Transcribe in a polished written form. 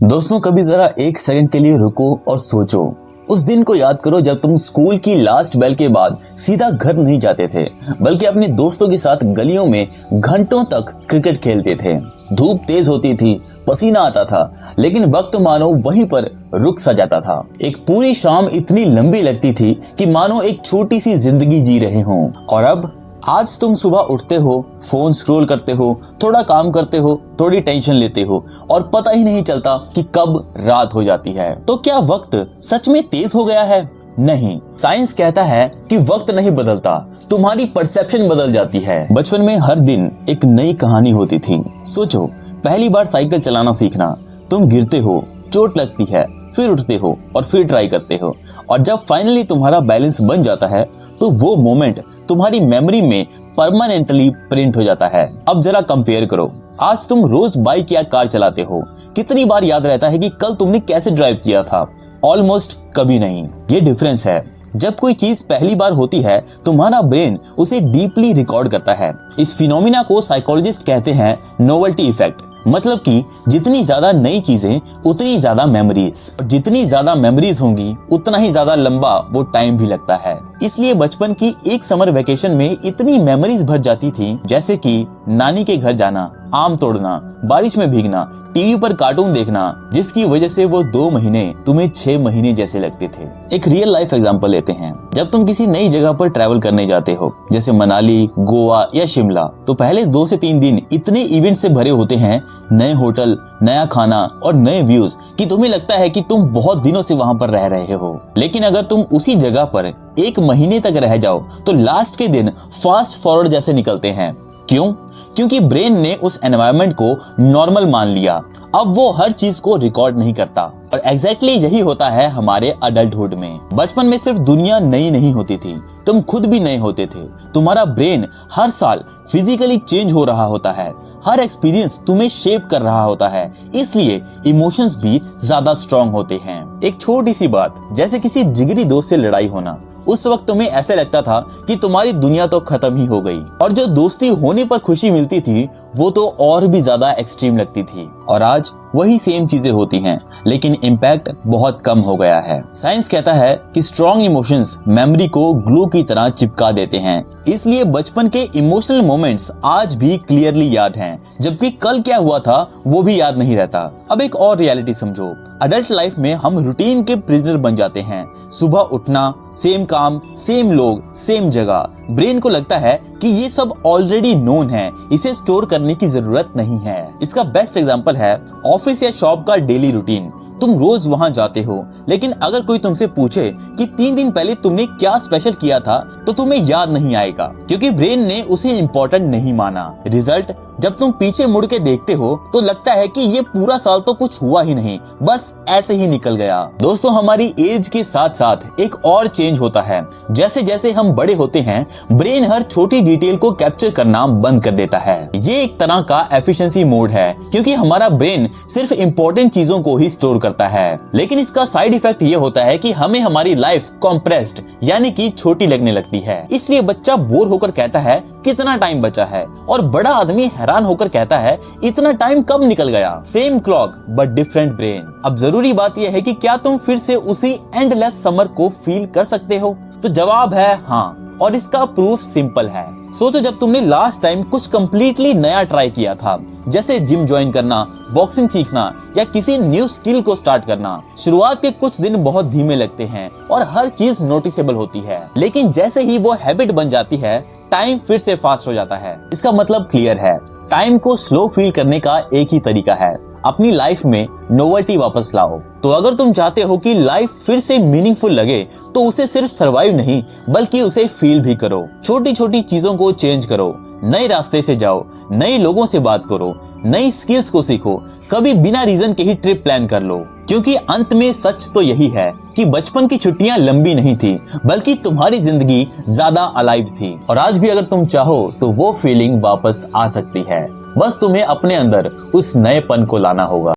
दोस्तों, कभी जरा एक सेकंड के लिए रुको और सोचो। उस दिन को याद करो जब तुम स्कूल की लास्ट बेल के बाद सीधा घर नहीं जाते थे, बल्कि अपने दोस्तों के साथ गलियों में घंटों तक क्रिकेट खेलते थे। धूप तेज होती थी, पसीना आता था, लेकिन वक्त मानो वहीं पर रुक सा जाता था। एक पूरी शाम इतनी लंबी लगती थी कि मानो एक छोटी सी जिंदगी जी रहे हों। और अब आज तुम सुबह उठते हो, फोन स्क्रॉल करते हो, थोड़ा काम करते हो, थोड़ी टेंशन लेते हो और पता ही नहीं चलता कि कब रात हो जाती है। तो क्या वक्त सच में तेज हो गया है? नहीं, साइंस कहता है कि वक्त नहीं बदलता, तुम्हारी परसेप्शन बदल जाती है। बचपन में हर दिन एक नई कहानी होती थी। सोचो, पहली बार साइकिल चलाना सीखना, तुम गिरते हो, चोट लगती है, फिर उठते हो और फिर ट्राई करते हो, और जब फाइनली तुम्हारा बैलेंस बन जाता है तो वो मोमेंट तुम्हारी मेमोरी में परमानेंटली प्रिंट हो जाता है। अब जरा कंपेयर करो, आज तुम रोज बाइक या कार चलाते हो, कितनी बार याद रहता है कि कल तुमने कैसे ड्राइव किया था? ऑलमोस्ट कभी नहीं। ये डिफरेंस है। जब कोई चीज पहली बार होती है, तुम्हारा ब्रेन उसे डीपली रिकॉर्ड करता है। इस फिनोमिना को साइकोलॉजिस्ट कहते हैं नोवेल्टी इफेक्ट। मतलब कि जितनी ज्यादा नई चीजें उतनी ज्यादा मेमोरीज, और जितनी ज्यादा मेमोरीज होंगी उतना ही ज्यादा लंबा वो टाइम भी लगता है। इसलिए बचपन की एक समर वेकेशन में इतनी मेमोरीज भर जाती थी, जैसे कि नानी के घर जाना, आम तोड़ना, बारिश में भीगना, टीवी पर कार्टून देखना, जिसकी वजह से वो 2 महीने तुम्हें 6 महीने जैसे लगते थे। एक रियल लाइफ एग्जांपल लेते हैं। जब तुम किसी नई जगह पर ट्रैवल करने जाते हो, जैसे मनाली, गोवा या शिमला, तो पहले 2 से 3 दिन इतने इवेंट से भरे होते हैं, नए होटल, नया खाना और नए व्यूज, कि तुम्हें लगता है कि तुम बहुत दिनों से वहां पर रह रहे हो। लेकिन अगर तुम उसी जगह पर 1 महीने तक रह जाओ तो लास्ट के दिन फास्ट फॉरवर्ड जैसे निकलते हैं। क्यों? क्योंकि ब्रेन ने उस एनवायरनमेंट को नॉर्मल मान लिया। अब वो हर चीज को रिकॉर्ड नहीं करता। और एग्जैक्टली यही होता है हमारे अडल्टहुड में। बचपन में सिर्फ दुनिया नई नहीं होती थी, तुम खुद भी नए होते थे। तुम्हारा ब्रेन हर साल फिजिकली चेंज हो रहा होता है, हर एक्सपीरियंस तुम्हें शेप कर रहा होता है, इसलिए इमोशंस भी ज्यादा स्ट्रॉन्ग होते हैं। एक छोटी सी बात, जैसे किसी जिगरी दोस्त से लड़ाई होना, उस वक्त तुम्हें ऐसे लगता था कि तुम्हारी दुनिया तो खत्म ही हो गई, और जो दोस्ती होने पर खुशी मिलती थी वो तो और भी ज्यादा एक्सट्रीम लगती थी। और आज वही सेम चीजें होती हैं, लेकिन इम्पैक्ट बहुत कम हो गया है। साइंस कहता है कि स्ट्रॉन्ग इमोशंस मेमोरी को ग्लू की तरह चिपका देते हैं, इसलिए बचपन के इमोशनल मोमेंट्स आज भी क्लियरली याद हैं, जबकि कल क्या हुआ था वो भी याद नहीं रहता। अब एक और रियलिटी समझो। अडल्ट लाइफ में हम रूटीन के प्रिजनर बन जाते हैं। सुबह उठना, सेम काम, सेम लोग, सेम जगह। ब्रेन को लगता है कि ये सब ऑलरेडी नोन है, इसे स्टोर करने की जरूरत नहीं है। इसका बेस्ट एग्जांपल है ऑफिस या शॉप का डेली रूटीन। तुम रोज वहां जाते हो, लेकिन अगर कोई तुमसे पूछे कि 3 दिन पहले तुमने क्या स्पेशल किया था, तो तुम्हें याद नहीं आएगा, क्योंकि ब्रेन ने उसे इम्पोर्टेंट नहीं माना। रिजल्ट, जब तुम पीछे मुड़ के देखते हो तो लगता है कि ये पूरा साल तो कुछ हुआ ही नहीं, बस ऐसे ही निकल गया। दोस्तों, हमारी एज के साथ साथ एक और चेंज होता है। जैसे जैसे हम बड़े होते हैं, ब्रेन हर छोटी डिटेल को कैप्चर करना बंद कर देता है। ये एक तरह का एफिशिएंसी मोड है, क्योंकि हमारा ब्रेन सिर्फ इंपॉर्टेंट चीजों को ही स्टोर करता है। लेकिन इसका साइड इफेक्ट ये होता है कि हमें हमारी लाइफ कॉम्प्रेस्ड यानी कि छोटी लगने लगती है। इसलिए बच्चा बोर होकर कहता है कितना टाइम बचा है, और बड़ा आदमी हैरान होकर कहता है इतना टाइम कब निकल गया। Same clock but different brain. अब जरूरी बात यह है कि क्या तुम फिर से उसी एंडलेस समर को फील कर सकते हो? तो जवाब है हाँ, और इसका प्रूफ सिंपल है। सोचो, जब तुमने लास्ट टाइम कुछ कंप्लीटली नया ट्राई किया था, जैसे जिम ज्वाइन करना, बॉक्सिंग सीखना या किसी न्यू स्किल को स्टार्ट करना। शुरुआत के कुछ दिन बहुत धीमे लगते हैं और हर चीज नोटिसेबल होती है, लेकिन जैसे ही वो हैबिट बन जाती है, टाइम फिर से फास्ट हो जाता है। इसका मतलब क्लियर है, टाइम को स्लो फील करने का एक ही तरीका है, अपनी लाइफ में नोवेल्टी वापस लाओ। तो अगर तुम चाहते हो कि लाइफ फिर से मीनिंगफुल लगे, तो उसे सिर्फ सर्वाइव नहीं बल्कि उसे फील भी करो। छोटी छोटी चीजों को चेंज करो, नए रास्ते से जाओ, नए लोगों से बात करो, नई स्किल्स को सीखो, कभी बिना रीजन के ही ट्रिप प्लान कर लो। क्योंकि अंत में सच तो यही है कि बचपन की छुट्टियां लंबी नहीं थी, बल्कि तुम्हारी जिंदगी ज्यादा अलाइव थी। और आज भी अगर तुम चाहो तो वो फीलिंग वापस आ सकती है, बस तुम्हें अपने अंदर उस नएपन को लाना होगा।